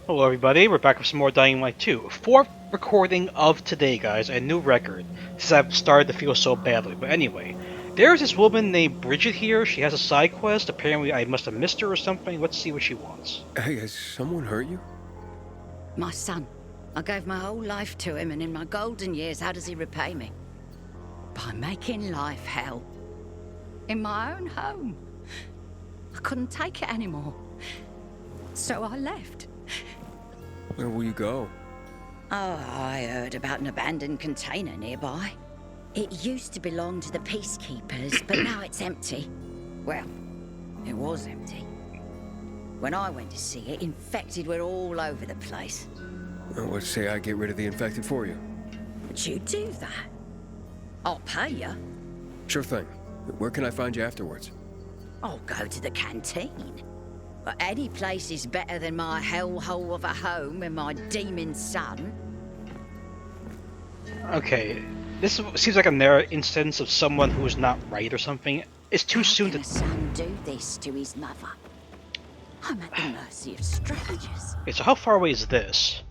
Hello everybody, we're back with some more Dying Light 2. Fourth recording of today, guys, a new record, since I've started to feel so badly. But anyway, there's this woman named Brigitte here, she has a side quest, apparently I must have missed her or something, let's see what she wants. Hey, has someone hurt you? My son. I gave my whole life to him, and in my golden years, how does he repay me? By making life hell. In my own home. I couldn't take it anymore. So I left. Where will you go? Oh, I heard about an abandoned container nearby. It used to belong to the peacekeepers, but now it's empty. Well, it was empty. When I went to see it, infected were all over the place. Well, let's say I get rid of the infected for you. Would you do that? I'll pay you. Sure thing. Where can I find you afterwards? I'll go to the canteen. But any place is better than my hellhole of a home and my demon son. Okay, this seems like a narrow instance of someone who is not right or something. It's too soon to... How can a son do this to his mother? I'm at the mercy of strangers. Okay, so how far away is this?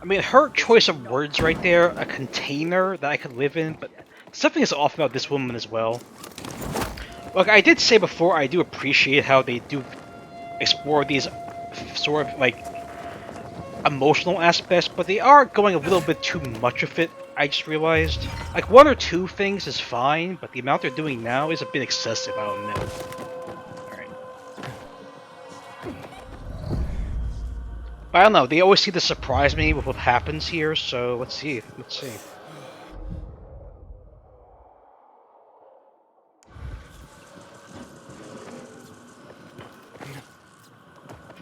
I mean, her choice of words right there, a container that I could live in, but something is off about this woman as well. Look, I did say before, I do appreciate how they do explore these sort of, like, emotional aspects, but they are going a little bit too much of it, I just realized. Like, one or two things is fine, but the amount they're doing now is a bit excessive, I don't know. Alright. I don't know, they always seem to surprise me with what happens here, so let's see.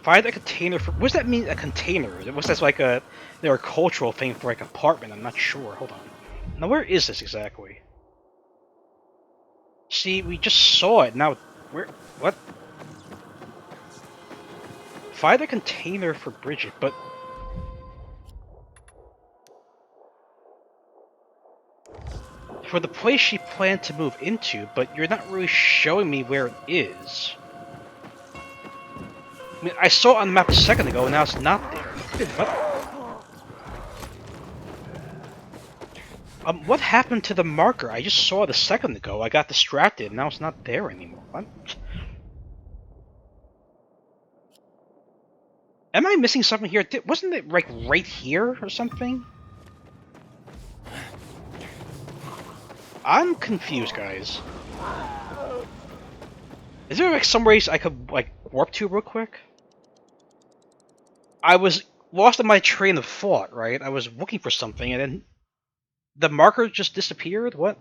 Find a container for... What does that mean, a container? What's that, like a cultural thing for like an apartment? I'm not sure. Hold on. Now, where is this exactly? See, we just saw it. Now, where... What? Find a container for Brigitte, but... For the place she planned to move into, but you're not really showing me where it is. I mean, I saw it on the map a second ago, and now it's not there. What? What happened to the marker? I just saw it a second ago. I got distracted, and now it's not there anymore. What? Am I missing something here? Wasn't it, like, right here or something? I'm confused, guys. Is there, like, some ways I could, like, warp to real quick? I was lost in my train of thought, right? I was looking for something, and then the marker just disappeared? What?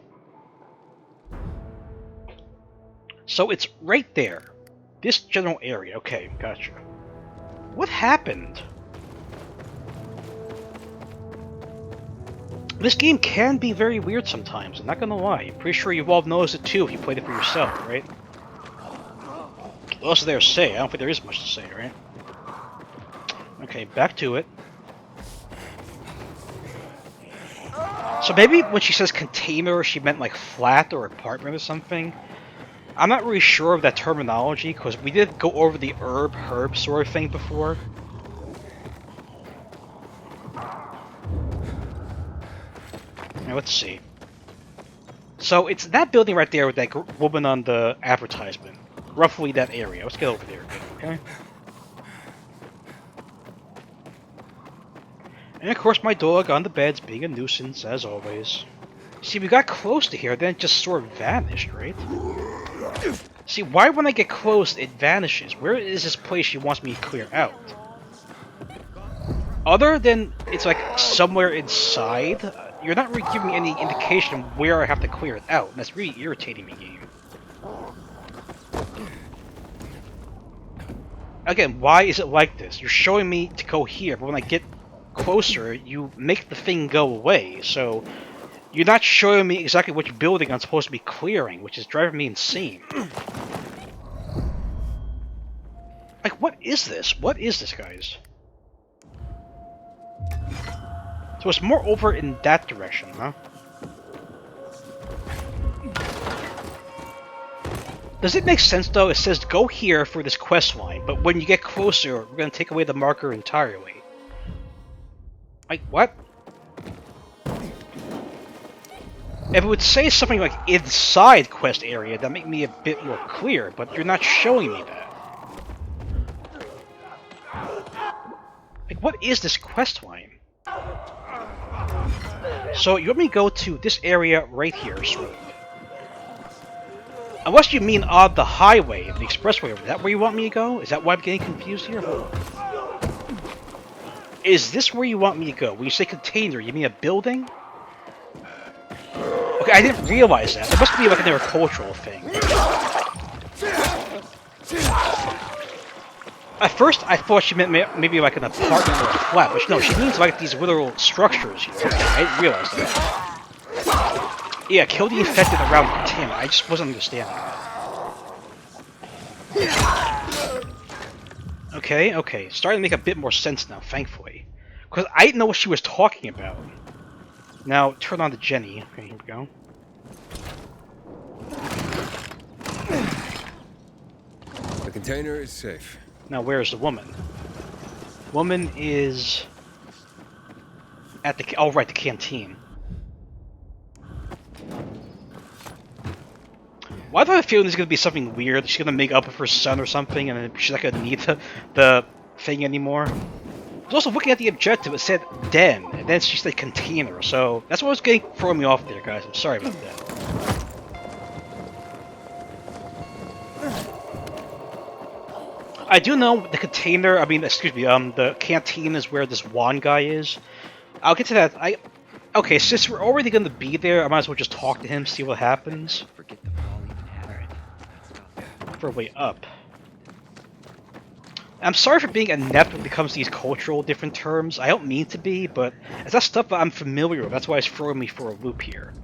So it's right there. This general area. Okay, gotcha. What happened? This game can be very weird sometimes, I'm not gonna lie. I'm pretty sure you've all noticed it too if you played it for yourself, right? What else is there to say? I don't think there is much to say, right? Okay, back to it. So maybe when she says container, she meant like flat or apartment or something. I'm not really sure of that terminology, because we did go over the herb sort of thing before. Now, let's see. So it's that building right there with that woman on the advertisement. Roughly that area. Let's get over there again, okay? And of course my dog on the bed's being a nuisance, as always. See, we got close to here, then it just sort of vanished, right? See, why when I get close, it vanishes? Where is this place she wants me to clear out? Other than it's like somewhere inside, you're not really giving me any indication of where I have to clear it out, and that's really irritating me, game. Again, why is it like this? You're showing me to go here, but when I get closer, you make the thing go away, so you're not showing me exactly which building I'm supposed to be clearing, which is driving me insane. Like, what is this? What is this, guys? So it's more over in that direction, huh? Does it make sense though? It says go here for this quest line, but when you get closer, we're gonna take away the marker entirely. Like, what? If it would say something like inside quest area, that'd make me a bit more clear, but you're not showing me that. Like, what is this quest line? So, you want me to go to this area right here, sort of. Unless you mean on the highway, the expressway, is that where you want me to go? Is that why I'm getting confused here? Hold on. Is this where you want me to go? When you say container, you mean a building? Okay, I didn't realize that. It must be like an agricultural thing. At first, I thought she meant maybe like an apartment or a flat, but no, she means like these literal structures here. Okay, I didn't realize that. Yeah, kill the infected around the container. I just wasn't understanding that. Okay. Starting to make a bit more sense now, thankfully. Because I didn't know what she was talking about. Now, turn on the Jenny. Okay, here we go. The container is safe. Now, where is the woman? Woman is... at the... oh, right, the canteen. Why do I have a feeling there's going to be something weird? She's going to make up with her son or something, and then she's not going to need the thing anymore. I was also looking at the objective, it said den, and then she said container, so that's what was throwing me off there, guys. I'm sorry about that. I do know the container, the canteen is where this Juan guy is. I'll get to that. Okay, since we're already going to be there, I might as well just talk to him, see what happens. For a way up. I'm sorry for being inept when it comes to these cultural different terms. I don't mean to be, but it's that stuff that I'm familiar with. That's why it's throwing me for a loop here.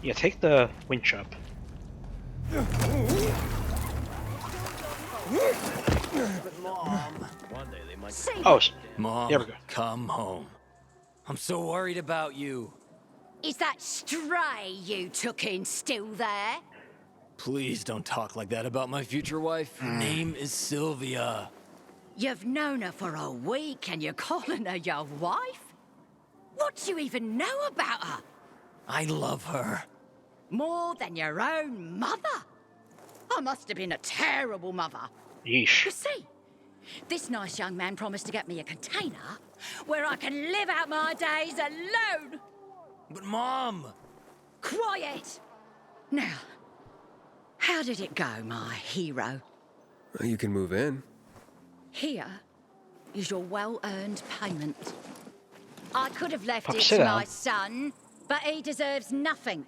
Yeah, take the winch up. But Mom, one day they might. Oh, Mom, there we go. come home. I'm so worried about you. Is that stray you took in still there? Please don't talk like that about my future wife. Her name is Sylvia. You've known her for a week and you're calling her your wife? What do you even know about her? I love her. More than your own mother? I must have been a terrible mother. Yeesh. You see, this nice young man promised to get me a container where I can live out my days alone. But Mom! Quiet! Now, how did it go, my hero? Well, you can move in. Here is your well-earned payment. I could have left Pop, it sit to down. my son, but he deserves nothing.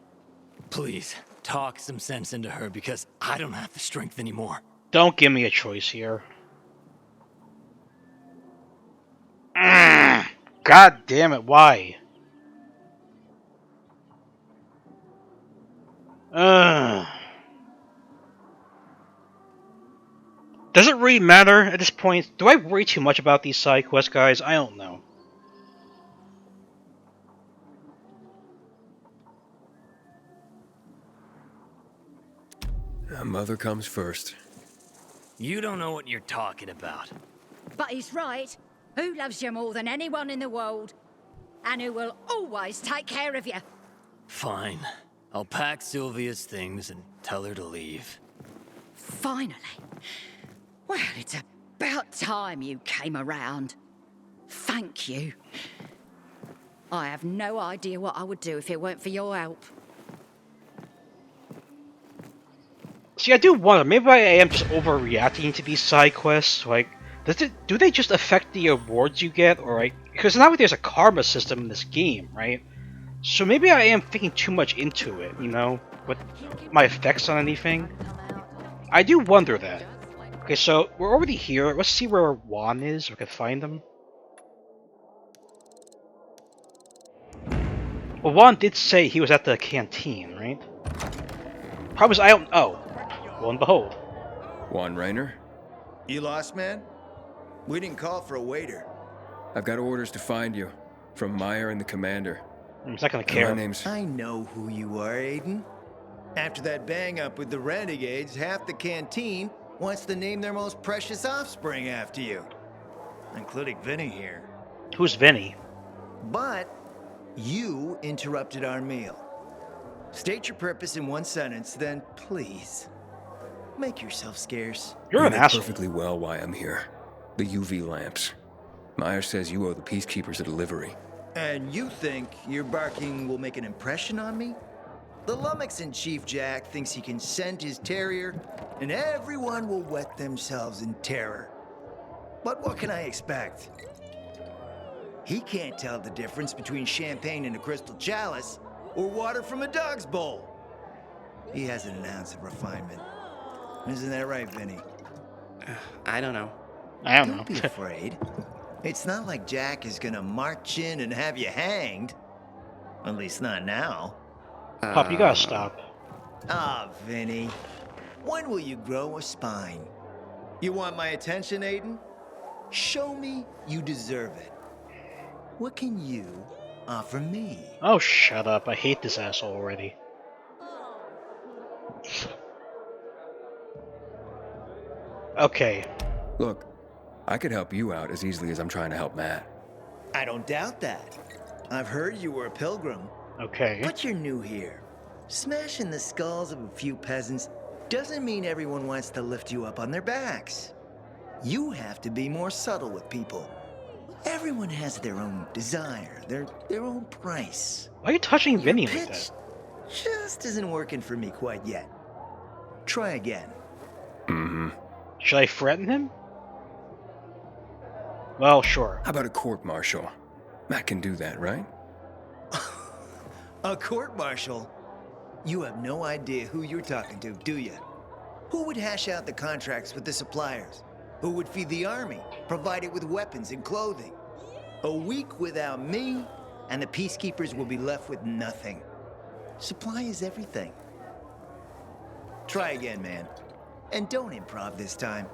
Please, talk some sense into her because I don't have the strength anymore. Don't give me a choice here. God damn it, why? Does it really matter at this point? Do I worry too much about these side quests, guys? I don't know. Mother comes first. You don't know what you're talking about. But he's right. Who loves you more than anyone in the world? And who will always take care of you? Fine. I'll pack Sylvia's things and tell her to leave. Finally. Well, it's about time you came around. Thank you. I have no idea what I would do if it weren't for your help. See, I do wonder, maybe I am just overreacting to these side quests. Like, do they just affect the awards you get, or like, because now there's a karma system in this game, right? So maybe I am thinking too much into it, you know, with my effects on anything. I do wonder that. Okay, so we're already here. Let's see where Juan is. We can find him. Well, Juan did say he was at the canteen, right? Probably I don't. Oh, lo and behold. Juan Raynor? You lost, man? We didn't call for a waiter. I've got orders to find you. From Meyer and the commander. He's not gonna And care. my name's... I know who you are, Aiden. After that bang-up with the Renegades, half the canteen wants to name their most precious offspring after you. Including Vinny here. Who's Vinny? But you interrupted our meal. State your purpose in one sentence, then please, make yourself scarce. You're You an know asshole. perfectly well why I'm here. The UV lamps. Meyer says you owe the peacekeepers a delivery. And you think your barking will make an impression on me? The Lummox-in-Chief Jack thinks he can scent his terrier, and everyone will wet themselves in terror. But what can I expect? He can't tell the difference between champagne in a crystal chalice or water from a dog's bowl. He hasn't an ounce of refinement. Isn't that right, Vinny? I don't know. I don't Don't know. be afraid. It's not like Jack is gonna march in and have you hanged. At least not now. Pup, you gotta stop. Ah, Vinny. When will you grow a spine? You want my attention, Aiden? Show me you deserve it. What can you offer me? Oh, shut up. I hate this asshole already. Okay. Look, I could help you out as easily as I'm trying to help Matt. I don't doubt that. I've heard you were a pilgrim, Okay. but you're new here. Smashing the skulls of a few peasants doesn't mean everyone wants to lift you up on their backs. You have to be more subtle with people. Everyone has their own desire, their own price. Why are you touching Your Vinny like pitch that? just isn't working for me quite yet. Try again. Mm-hmm. Should I threaten him? Well, sure. How about a court-martial? Matt can do that, right? A court-martial? You have no idea who you're talking to, do you? Who would hash out the contracts with the suppliers? Who would feed the army, provide it with weapons and clothing? A week without me, and the peacekeepers will be left with nothing. Supply is everything. Try again, man. And don't improv this time.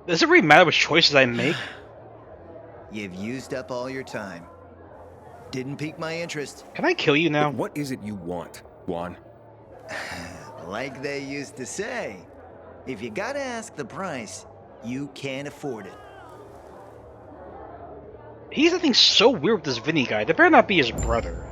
Does it really matter which choices I make? You've used up all your time. Didn't pique my interest. Can I kill you now? What is it you want, Juan? Like they used to say, if you gotta ask the price, you can't afford it. He's acting so weird with this Vinny guy. That better not be his brother.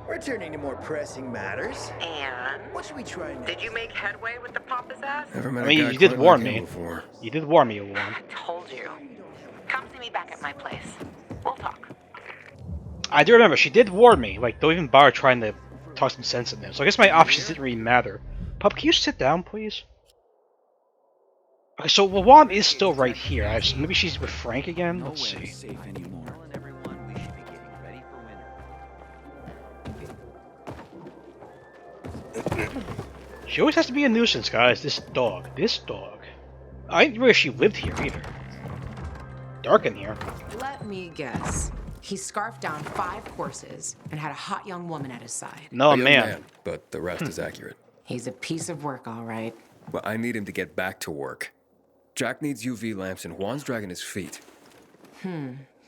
Returning to more pressing matters. And What should we try next? did you make headway with the pompous ass? Never met I mean, a guy you did quite warn like him me. before. You did warn me, Lawan. I told you. Come see me back at my place. We'll talk. I do remember, she did warn me. Like, don't even bother trying to talk some sense in there. So I guess my options didn't really matter. Pup, can you sit down, please? Okay, so Lawan is still right here. Maybe she's with Frank again? Let's see. safe anymore. Telling everyone we should be getting ready for winter. She always has to be a nuisance, guys. This dog. This dog. I didn't realize she lived here either. Dark in here. Let me guess. He scarfed down 5 horses and had a hot young woman at his side. No, A young man. but the rest is accurate. He's a piece of work, all right. But I need him to get back to work. Jack needs UV lamps and Juan's dragging his feet.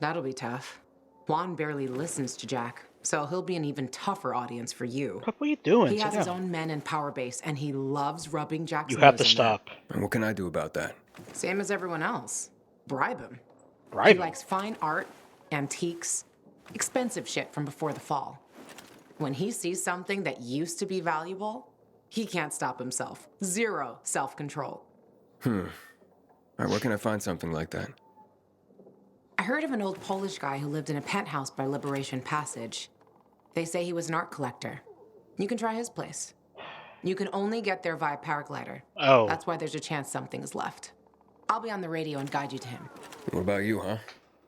That'll be tough. Juan barely listens to Jack, so he'll be an even tougher audience for you. Pup, what are you doing? He Sit has his down. own men and power base, and he loves rubbing Jack's You have to nose in that. stop. And what can I do about that? Same as everyone else. Bribe him. Bribe He him. likes fine art, antiques, expensive shit from before the fall. When he sees something that used to be valuable, he can't stop himself. 0 self-control. All right, where can I find something like that? I heard of an old Polish guy who lived in a penthouse by Liberation Passage. They say he was an art collector. You can try his place. You can only get there via paraglider. Oh. That's why there's a chance something is left. I'll be on the radio and guide you to him. What about you, huh?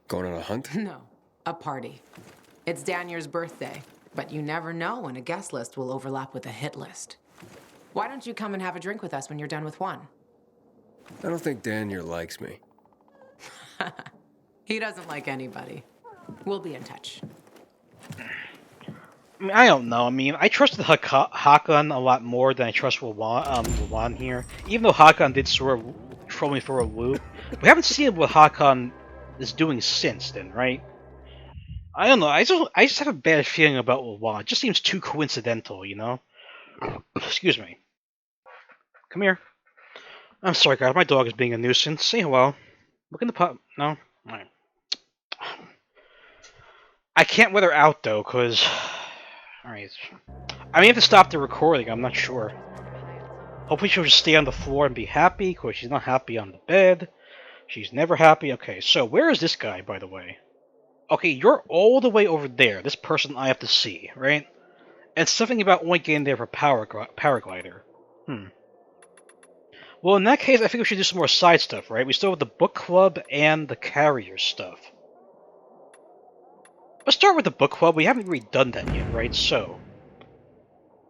Going on a hunt? No, a party. It's Danier's birthday, but you never know when a guest list will overlap with a hit list. Why don't you come and have a drink with us when you're done with Juan? I don't think Daniel likes me. He doesn't like anybody. We'll be in touch. I mean, I don't know. I mean, I trusted Hakan a lot more than I trust Lawan here. Even though Hakan did sort of troll me for a loop. We haven't seen what Hakan is doing since then, right? I don't know. I just have a bad feeling about Lawan. It just seems too coincidental, you know. Excuse me. Come here. I'm sorry, guys. My dog is being a nuisance. Say hello. Look in the pup. No. All right. I can't let her out though, cause. All right. I may have to stop the recording. I'm not sure. Hopefully she'll just stay on the floor and be happy, cause she's not happy on the bed. She's never happy. Okay, so where is this guy, by the way? Okay, you're all the way over there. This person I have to see, right? And something about only getting there for paraglider. Well, in that case, I think we should do some more side stuff, right? We still have the book club and the carrier stuff. Let's start with the book club. We haven't really done that yet, right? So,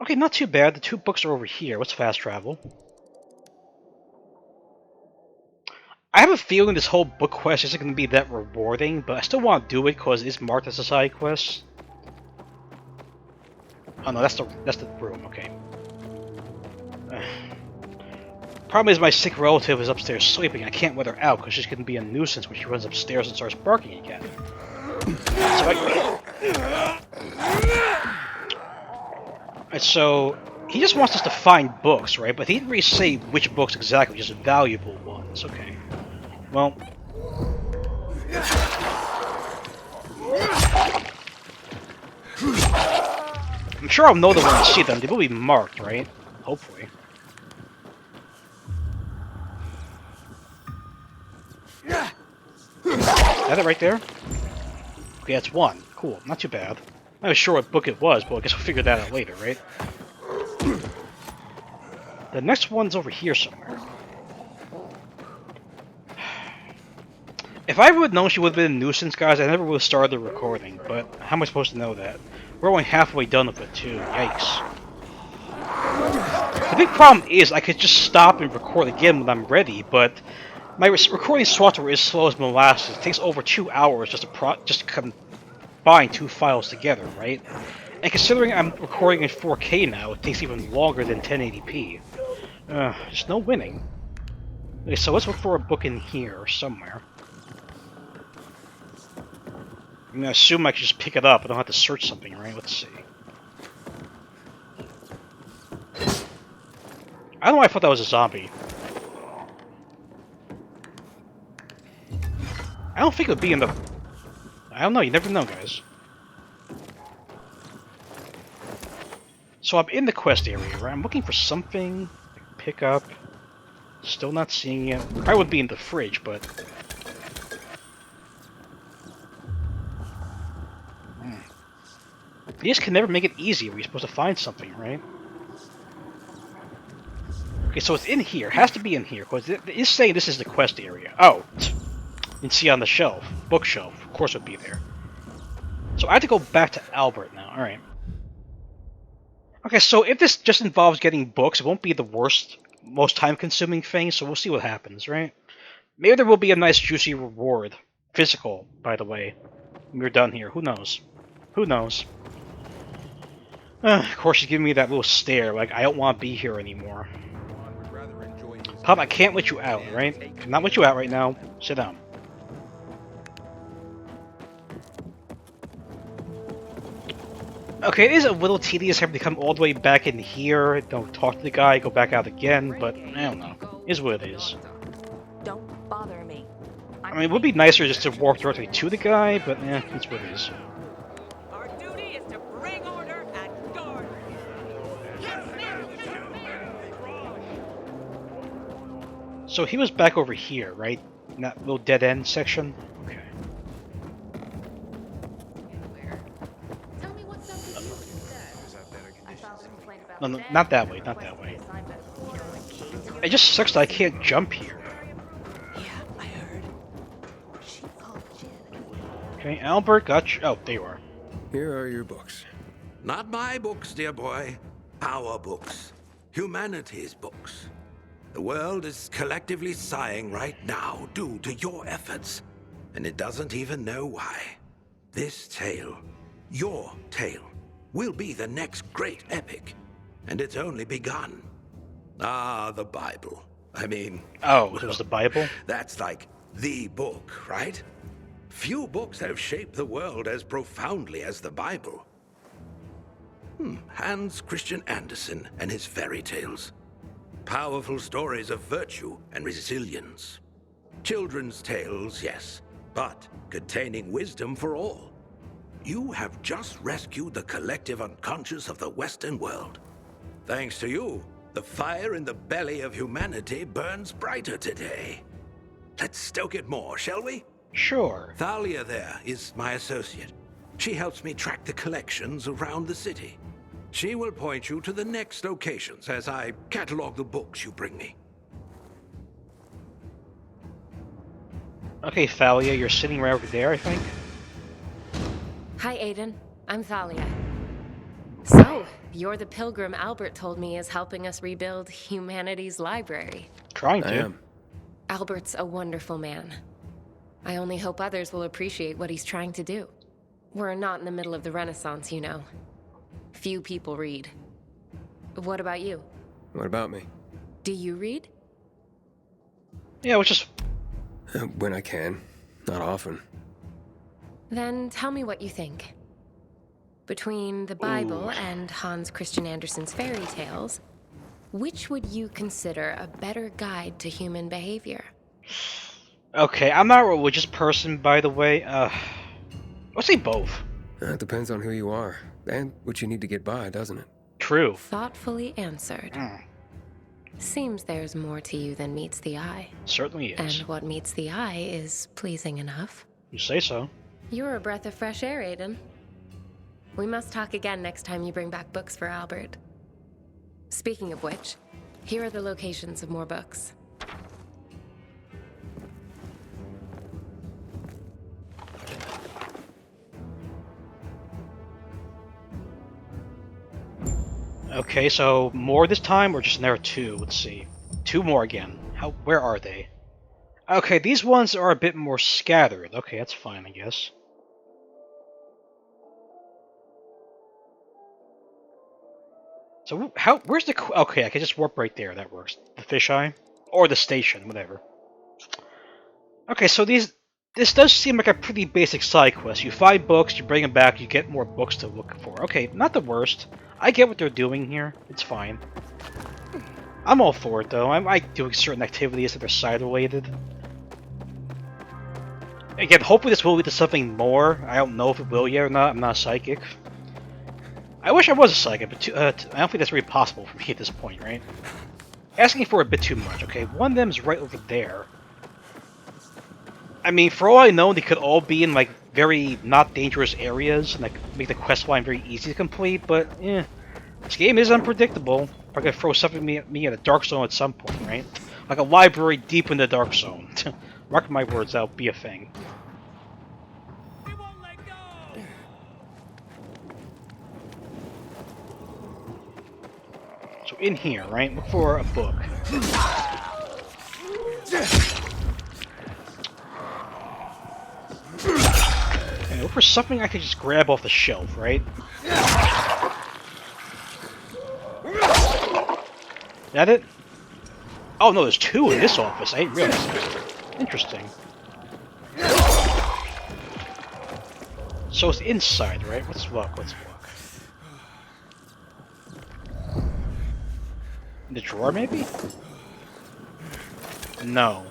okay, not too bad. The 2 books are over here. Let's fast travel. I have a feeling this whole book quest isn't going to be that rewarding, but I still want to do it because it's marked as a side quest. Oh no, that's the room. Okay. Problem is, my sick relative is upstairs sleeping. I can't let her out because she's going to be a nuisance when she runs upstairs and starts barking again. So he just wants us to find books, right? But he didn't really say which books exactly, just valuable ones. Okay. Well. I'm sure I'll know them when I see them. They will be marked, right? Hopefully. Is that it right there? Okay, that's 1. Cool, not too bad. I'm not sure what book it was, but I guess we'll figure that out later, right? The next one's over here somewhere. If I would have known she would have been a nuisance, guys, I never would have started the recording, but how am I supposed to know that? We're only halfway done with it, too. Yikes. The big problem is I could just stop and record again when I'm ready, but my recording software is slow as molasses. It takes over 2 hours just to combine 2 files together, right? And considering I'm recording in 4K now, it takes even longer than 1080p. There's no winning. Okay, so let's look for a book in here somewhere. I'm gonna assume I can just pick it up. I don't have to search something, right? Let's see. I don't know why I thought that was a zombie. I don't think it would be in the... I don't know, you never know, guys. So I'm in the quest area, right? I'm looking for something I can pick up. Still not seeing it. Probably would be in the fridge, but... You just can never make it easy when you're supposed to find something, right? Okay, so it's in here. It has to be in here, because it is saying this is the quest area. Oh! You can see on the shelf. Bookshelf. Of course it would be there. So I have to go back to Albert now. Alright. Okay, so if this just involves getting books, it won't be the worst, most time-consuming thing, so we'll see what happens, right? Maybe there will be a nice, juicy reward. Physical, by the way. When we're done here. Who knows? Who knows? Of course she's giving me that little stare, like, I don't want to be here anymore. Pop, I can't let you out, right? I cannot let you out right now. Sit down. Okay, it is a little tedious having to come all the way back in here, don't talk to the guy, go back out again, but I don't know. It is what it is. Don't bother me. I mean, it would be nicer just to walk directly to the guy, but it's what it is. Our duty is to bring order and guard. So he was back over here, right? In that little dead end section? Okay. No, no, not that way, not that way. It just sucks that I can't jump here. Yeah, I heard. Okay, Albert, got you. Oh, there you are. Here are your books. Not my books, dear boy. Our books. Humanity's books. The world is collectively sighing right now due to your efforts, and it doesn't even know why. This tale, your tale, will be the next great epic, and it's only begun. Ah, the Bible. I mean... Oh, it was the Bible? That's like the book, right? Few books have shaped the world as profoundly as the Bible. Hans Christian Andersen and his fairy tales. Powerful stories of virtue and resilience. Children's tales, yes, but containing wisdom for all. You have just rescued the collective unconscious of the Western world. Thanks to you, the fire in the belly of humanity burns brighter today. Let's stoke it more, shall we? Sure. Thalia there is my associate. She helps me track the collections around the city. She will point you to the next locations as I catalog the books you bring me. Okay, Thalia, you're sitting right over there, I think. Hi, Aiden. I'm Thalia. So, you're the pilgrim Albert told me is helping us rebuild humanity's library. Trying to. I am. Albert's a wonderful man. I only hope others will appreciate what he's trying to do. We're not in the middle of the Renaissance, you know. Few people read. What about you? What about me? Do you read? Yeah, which is... When I can. Not often. Then tell me what you think. Between the Bible and Hans Christian Andersen's fairy tales, which would you consider a better guide to human behavior? Okay, I'm not a religious person, by the way. I'll say both. It depends on who you are, and what you need to get by, doesn't it? True. Thoughtfully answered. Seems there's more to you than meets the eye. Certainly is. And what meets the eye is pleasing enough. You say so. You're a breath of fresh air, Aiden. We must talk again next time you bring back books for Albert. Speaking of which, here are the locations of more books. Okay, so more this time, or just another two? Let's see. Two more again. Where are they? Okay, these ones are a bit more scattered. Okay, that's fine, I guess. So where's the... Okay, I can just warp right there. That works. The fisheye? Or the station, whatever. Okay, so this does seem like a pretty basic side quest. You find books, you bring them back, you get more books to look for. Okay, not the worst. I get what they're doing here. It's fine. I'm all for it, though. I like doing certain activities that are side-related. Again, hopefully this will lead to something more. I don't know if it will yet or not. I'm not a psychic. I wish I was a psychic, but I don't think that's really possible for me at this point, right? Asking for a bit too much. Okay, one of them's right over there. I mean, for all I know, they could all be in, like, very not dangerous areas, and, like, make the quest line very easy to complete, but, yeah. This game is unpredictable. Probably gonna throw something me in a dark zone at some point, right? Like a library deep in the dark zone. Mark my words, that'll be a thing. So in here, right? Look for a book. Okay, look for something I could just grab off the shelf, right? That it? Oh no, there's two in this office. I didn't realize that. Interesting. So it's inside, right? Let's look. Let's look. In the drawer, maybe? No.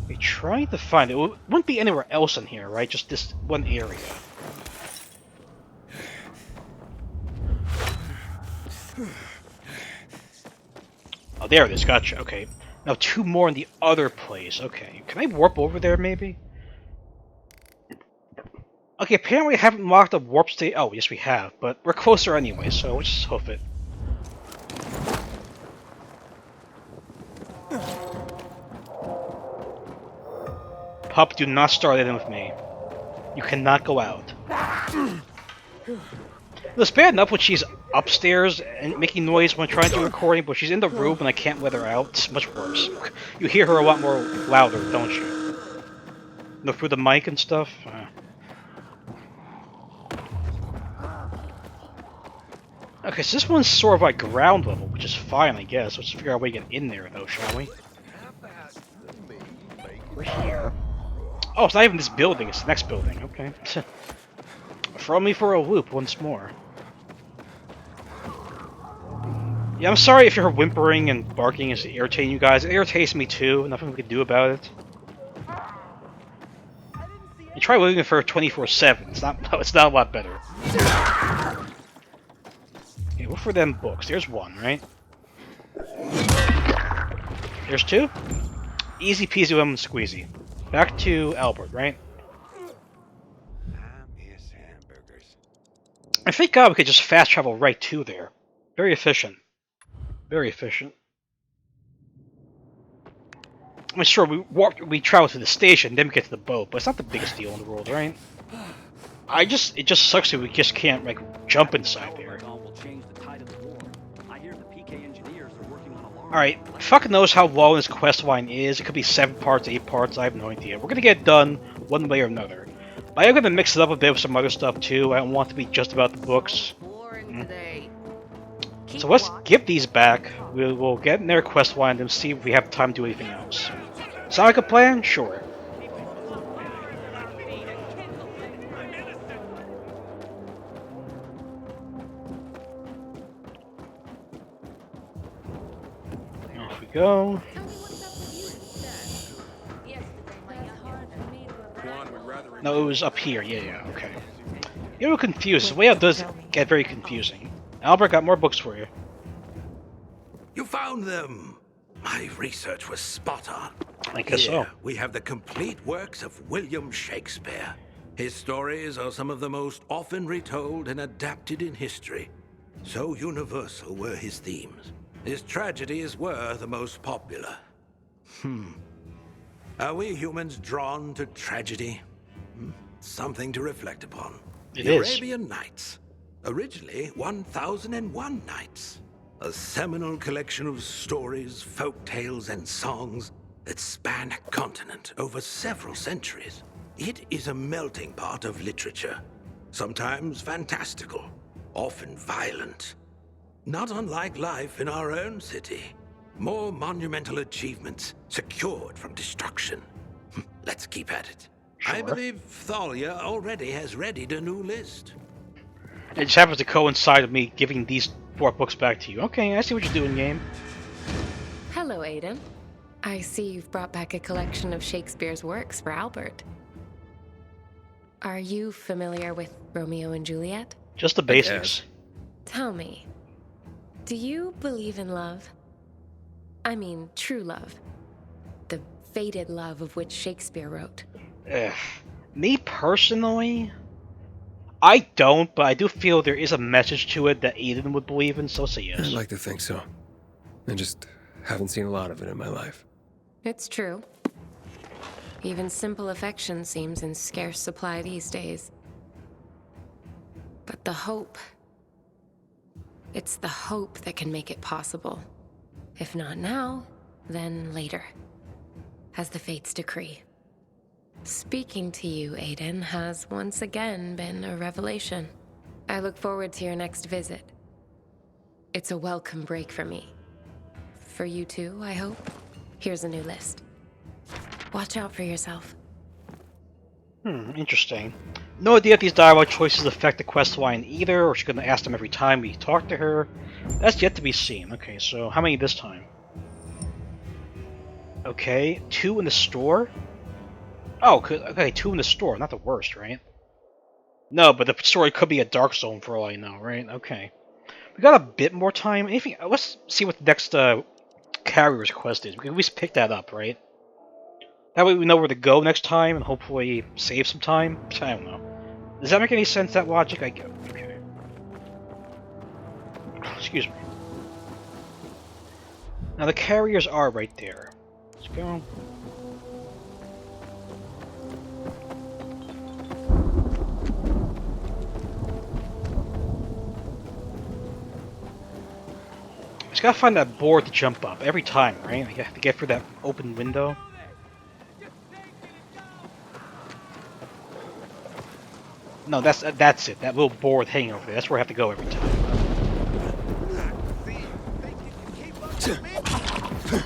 We're trying to find it. It wouldn't be anywhere else in here, right? Just this one area. Oh, there it is. Gotcha. Okay. Now two more in the other place. Okay. Can I warp over there, maybe? Okay, apparently I haven't marked a warp state. Oh, yes we have, but we're closer anyway, so let's just hoof it. Pup, do not start in with me. You cannot go out. It's bad enough when she's upstairs and making noise when trying to do recording, but she's in the room and I can't let her out. It's much worse. You hear her a lot more louder, don't you? Look through the mic and stuff. Okay, so this one's sort of like ground level, which is fine, I guess. Let's figure out a way to get in there, though, shall we? We're here. Oh, it's not even this building, it's the next building. Okay. Throw me for a loop once more. Yeah, I'm sorry if your whimpering and barking is irritating you guys. It irritates me too. Nothing we can do about it. You try living for 24/7. It's not. It's not a lot better. Okay, look for them books. There's one, right? There's two. Easy peasy lemon squeezy. Back to Albert, right? I think we could just fast travel right to there. Very efficient. Very efficient. I mean, sure, we travel to the station, then we get to the boat, but it's not the biggest deal in the world, right? It just sucks that we just can't, like, jump inside there. Alright, fuck knows how long this quest line is. It could be 7 parts, 8 parts, I have no idea. We're gonna get it done one way or another. But I'm gonna mix it up a bit with some other stuff too. I don't want it to be just about the books. So let's give these back. We'll get in their quest line and see if we have time to do anything else. Sound like a plan? Sure. Off we go. No, it was up here. Yeah, okay. You're a little confused. The layout does get very confusing. Albert, got more books for you. You found them! My research was spot on. I guess so. Here, we have the complete works of William Shakespeare. His stories are some of the most often retold and adapted in history. So universal were his themes. His tragedies were the most popular. Are we humans drawn to tragedy? Something to reflect upon. It the is. Arabian Nights. Originally 1001 Nights. A seminal collection of stories, folk tales, and songs that span a continent over several centuries. It is a melting pot of literature. Sometimes fantastical, often violent. Not unlike life in our own city. More monumental achievements secured from destruction. Let's keep at it. Sure. I believe Thalia already has readied a new list. It just happens to coincide with me giving these 4 books back to you. Okay, I see what you're doing, game. Hello, Aiden. I see you've brought back a collection of Shakespeare's works for Albert. Are you familiar with Romeo and Juliet? Just the basics. Tell me, do you believe in love? I mean, true love. The fated love of which Shakespeare wrote. Me personally, I don't, but I do feel there is a message to it that Aiden would believe in, so say yes. I'd like to think so. I just haven't seen a lot of it in my life. It's true. Even simple affection seems in scarce supply these days. But the hope... it's the hope that can make it possible. If not now, then later. As the fates decree. Speaking to you, Aiden, has once again been a revelation. I look forward to your next visit. It's a welcome break for me. For you too, I hope. Here's a new list. Watch out for yourself. Interesting. No idea if these dialogue choices affect the quest line either, or she's gonna ask them every time we talk to her. That's yet to be seen. Okay, so how many this time? Okay, 2 in the store? Oh, okay, 2 in the store, not the worst, right? No, but the story could be a dark zone for all I know, right? Okay. We got a bit more time. Anything? Let's see what the next carrier's quest is. We can at least pick that up, right? That way we know where to go next time and hopefully save some time. I don't know. Does that make any sense, that logic? I get it. Okay. Excuse me. Now the carriers are right there. Let's go. Just gotta find that board to jump up every time, right? I have to get through that open window. No, that's it. That little board hanging over there. That's where I have to go every time.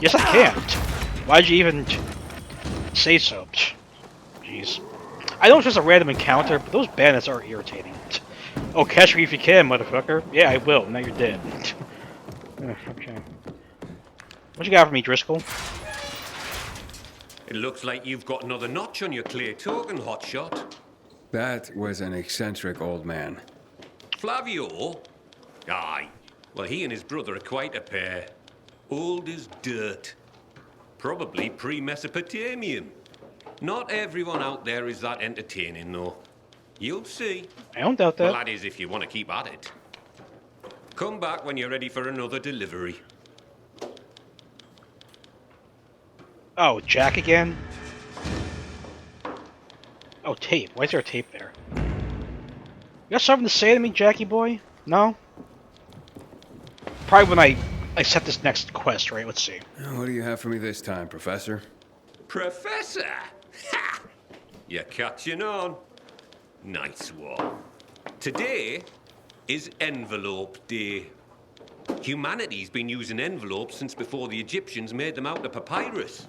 Yes, I can't. Why'd you even say so? Jeez. I know it's just a random encounter, but those bandits are irritating. Oh, catch me if you can, motherfucker. Yeah, I will. Now you're dead. Okay. What you got for me, Driscoll? It looks like you've got another notch on your clear token, hotshot. That was an eccentric old man. Flavio? Aye. Well, he and his brother are quite a pair. Old as dirt. Probably pre-Mesopotamian. Not everyone out there is that entertaining, though. You'll see. I don't doubt that. Well, that is if you want to keep at it. Come back when you're ready for another delivery. Oh, Jack again? Oh, tape. Why is there a tape there? You got something to say to me, Jackie boy? No? Probably when I set this next quest, right? Let's see. What do you have for me this time, Professor? Professor? Ha! You're catching on. Nice one. Today is Envelope Day. Humanity's been using envelopes since before the Egyptians made them out of papyrus.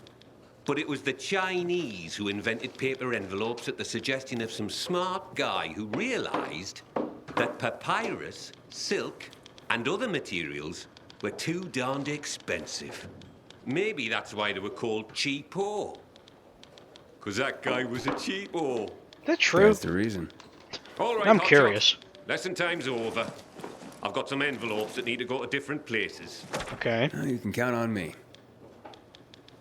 But it was the Chinese who invented paper envelopes at the suggestion of some smart guy who realized that papyrus, silk, and other materials were too darned expensive. Maybe that's why they were called cheapo. Because that guy was a cheapo. That's true. That's the reason. All right, I'm hot curious. shot. Lesson time's over. I've got some envelopes that need to go to different places. Okay. You can count on me.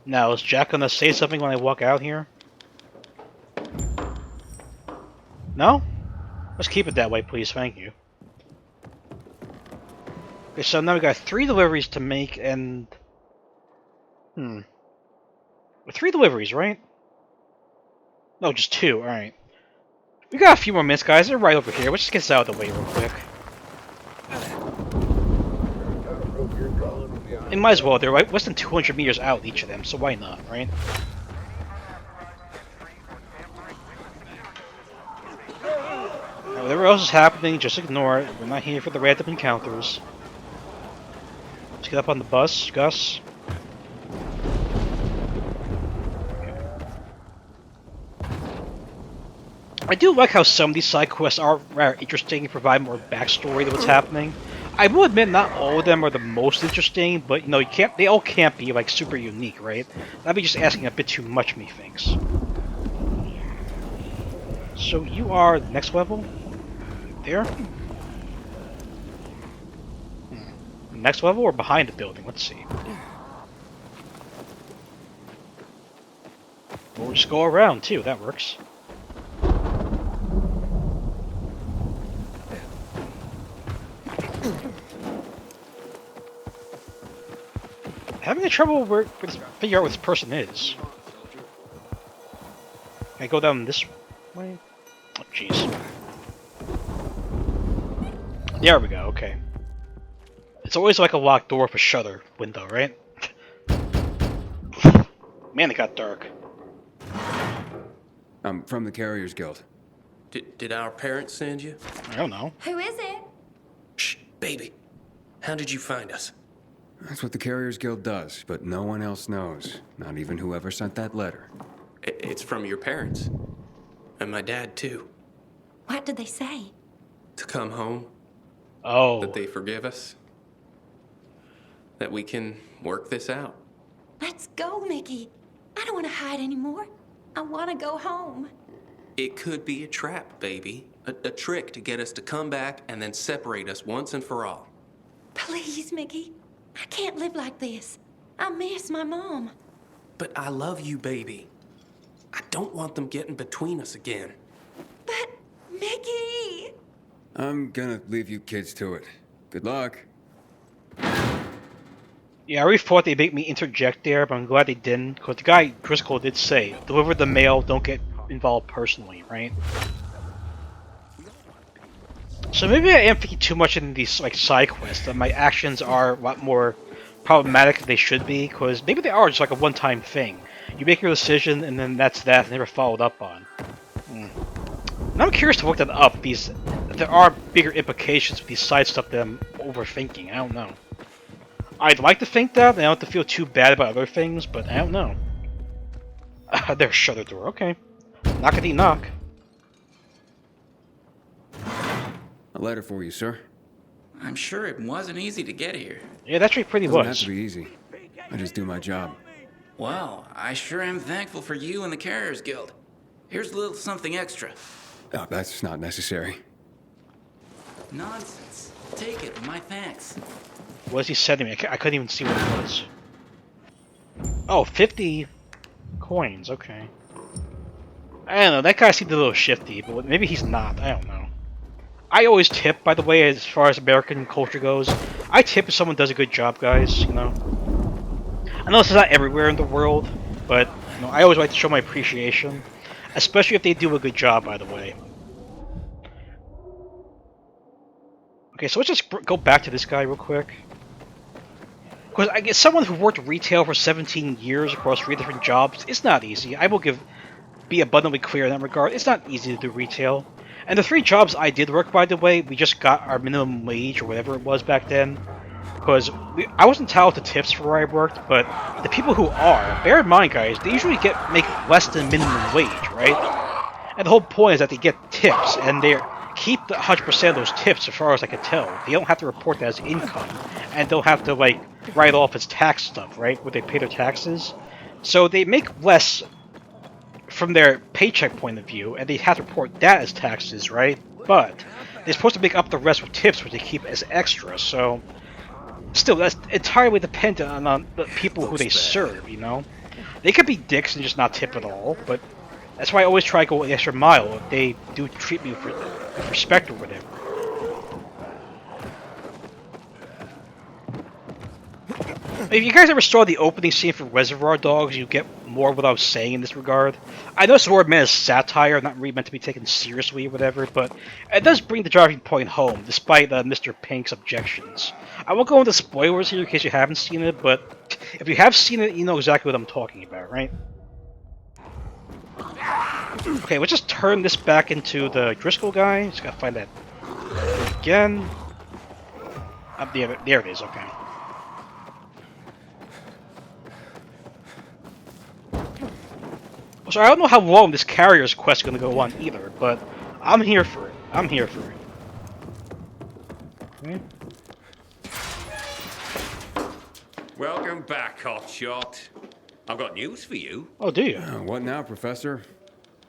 Now, is Jack gonna say something when I walk out here? No? Let's keep it that way, please. Thank you. Okay, so now we got 3 deliveries to make, and... 3 deliveries, right? No, just 2, alright. We got a few more minutes, guys. They're right over here. Let's just get this out of the way real quick. It might as well. They're like less than 200 meters out, each of them, so why not, right? Whatever else is happening, just ignore it. We're not here for the random encounters. Let's get up on the bus, Gus. I do like how some of these side quests are rather interesting and provide more backstory to what's happening. I will admit not all of them are the most interesting, but you know, they all can't be like super unique, right? That'd be just asking a bit too much, methinks. So you are the next level? There? Next level or behind the building? Let's see. We'll just go around too, that works. Having trouble figure out what this person is. Can I go down this way? Oh, jeez. There we go, okay. It's always like a locked door with a shutter window, right? Man, it got dark. I'm from the Carriers Guild. Did our parents send you? I don't know. Who is it? Shh, baby. How did you find us? That's what the Carriers Guild does, but no one else knows. Not even whoever sent that letter. It's from your parents. And my dad, too. What did they say? To come home. Oh. That they forgive us. That we can work this out. Let's go, Mickey. I don't want to hide anymore. I want to go home. It could be a trap, baby. A trick to get us to come back and then separate us once and for all. Please, Mickey. I can't live like this. I miss my mom. But I love you, baby. I don't want them getting between us again. But, Mickey! I'm gonna leave you kids to it. Good luck. Yeah, I already thought they'd make me interject there, but I'm glad they didn't, because the guy, Driscoll, did say, deliver the mail, don't get involved personally, right? So maybe I am thinking too much in these like side quests, that my actions are a lot more problematic than they should be, because maybe they are just like a one-time thing. You make your decision, and then that's that, never followed up on. And I'm curious to look that up, because there are bigger implications with these side stuff that I'm overthinking, I don't know. I'd like to think that, and I don't have to feel too bad about other things, but I don't know. There's shutter door, okay. Knockety knock. A letter for you, sir. I'm sure it wasn't easy to get here. Yeah, that actually pretty Doesn't have was. to be easy. I just do my job. Well, I sure am thankful for you and the Carriers Guild. Here's a little something extra. Oh, that's not necessary. Nonsense. Take it with my thanks. What is he sending me? I couldn't even see what it was. Oh, 50 coins, okay. I don't know, that guy seemed a little shifty, but maybe he's not, I don't know. I always tip, by the way, as far as American culture goes. I tip if someone does a good job, guys, you know. I know this is not everywhere in the world, but you know, I always like to show my appreciation. Especially if they do a good job, by the way. Okay, so let's just go back to this guy real quick. Because I guess someone who worked retail for 17 years across 3 different jobs, it's not easy. I will be abundantly clear in that regard. It's not easy to do retail. And the 3 jobs I did work, by the way, we just got our minimum wage or whatever it was back then. Because I wasn't entitled to tips for where I worked, but the people who are, bear in mind, guys, they usually make less than minimum wage, right? And the whole point is that they get tips, and they keep the 100% of those tips, as far as I can tell. They don't have to report that as income, and don't have to like write off as tax stuff, right? Where they pay their taxes. So they make less from their paycheck point of view, and they have to report that as taxes, right? But they're supposed to make up the rest with tips, which they keep as extra. So still, that's entirely dependent on the people who they serve, you know? They could be dicks and just not tip at all, but that's why I always try to go the extra mile if they do treat me with respect or whatever. If you guys ever saw the opening scene for Reservoir Dogs, you get more of what I was saying in this regard. I know Sword Man is satire, not really meant to be taken seriously or whatever, but it does bring the driving point home, despite Mr. Pink's objections. I won't go into spoilers here in case you haven't seen it, but if you have seen it, you know exactly what I'm talking about, right? Okay, let's just turn this back into the Driscoll guy. Just gotta find that again. There it is, okay. So I don't know how long this carrier's quest is going to go on either, but I'm here for it. I'm here for it. Okay. Welcome back, Hotshot. I've got news for you. Oh, do you? What now, Professor?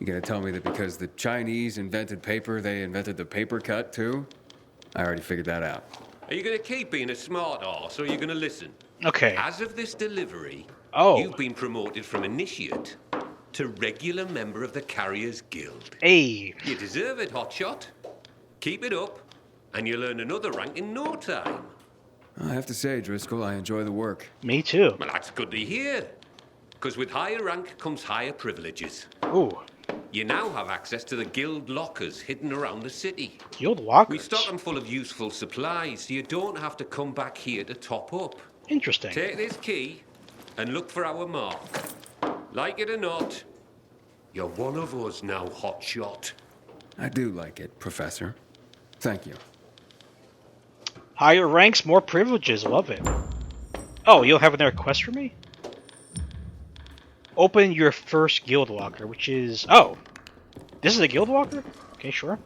You gonna tell me that because the Chinese invented paper, they invented the paper cut too? I already figured that out. Are you going to keep being a smart arse, or are you going to listen? Okay. As of this delivery, oh, you've been promoted from initiate to regular member of the Carriers Guild. Hey. You deserve it, Hotshot. Keep it up, and you'll earn another rank in no time. I have to say, Driscoll, I enjoy the work. Me too. Well, that's good to hear. Because with higher rank comes higher privileges. Ooh. You now have access to the guild lockers hidden around the city. Guild lockers? We stock them full of useful supplies, so you don't have to come back here to top up. Interesting. Take this key and look for our mark. Like it or not, you're one of us now, Hotshot. I do like it, Professor. Thank you. Higher ranks, more privileges. Love it. Oh, you'll have another quest for me? Open your first guild locker, which is... Oh! This is a guild locker? Okay, sure.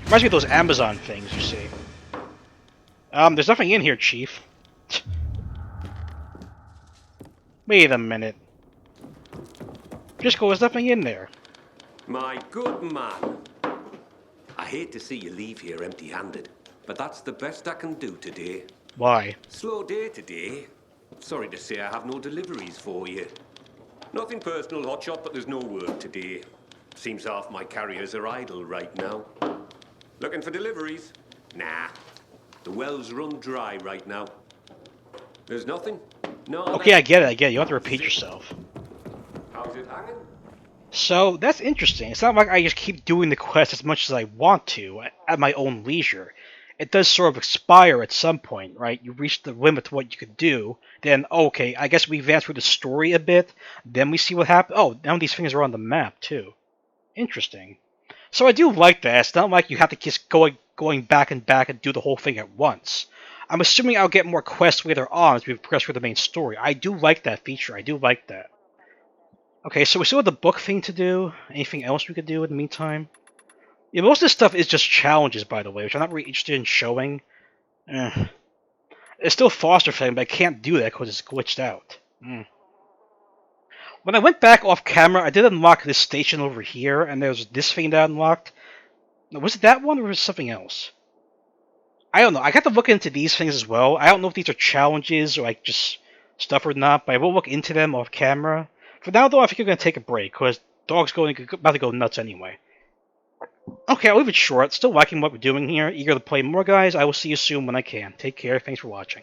Reminds me of those Amazon things, you see. There's nothing in here, Chief. Wait a minute. Driscoll, there's nothing in there. My good man. I hate to see you leave here empty-handed, but that's the best I can do today. Why? Slow day today. Sorry to say I have no deliveries for you. Nothing personal, Hotshot, but there's no work today. Seems half my carriers are idle right now. Looking for deliveries? Nah. The wells run dry right now. There's nothing? No. Okay, I get it. You don't have to repeat yourself. How's it hanging? So, that's interesting. It's not like I just keep doing the quest as much as I want to, at my own leisure. It does sort of expire at some point, right? You reach the limit to what you could do, then, okay, I guess we advance through the story a bit, then we see what happens. Oh, now these things are on the map, too. Interesting. So I do like that. It's not like you have to keep going back and do the whole thing at once. I'm assuming I'll get more quests later on as we progress through the main story. I do like that feature. I do like that. Okay, so we still have the book thing to do. Anything else we could do in the meantime? Yeah, most of this stuff is just challenges, by the way, which I'm not really interested in showing. It's still foster family, but I can't do that because it's glitched out. When I went back off camera, I did unlock this station over here, and there's this thing that I unlocked. Was it that one, or was it something else? I don't know. I got to look into these things as well. I don't know if these are challenges or like just stuff or not, but I will look into them off camera. For now, though, I think I'm going to take a break, because dog's about to go nuts anyway. Okay, I'll leave it short. Still liking what we're doing here. Eager to play more, guys. I will see you soon when I can. Take care. Thanks for watching.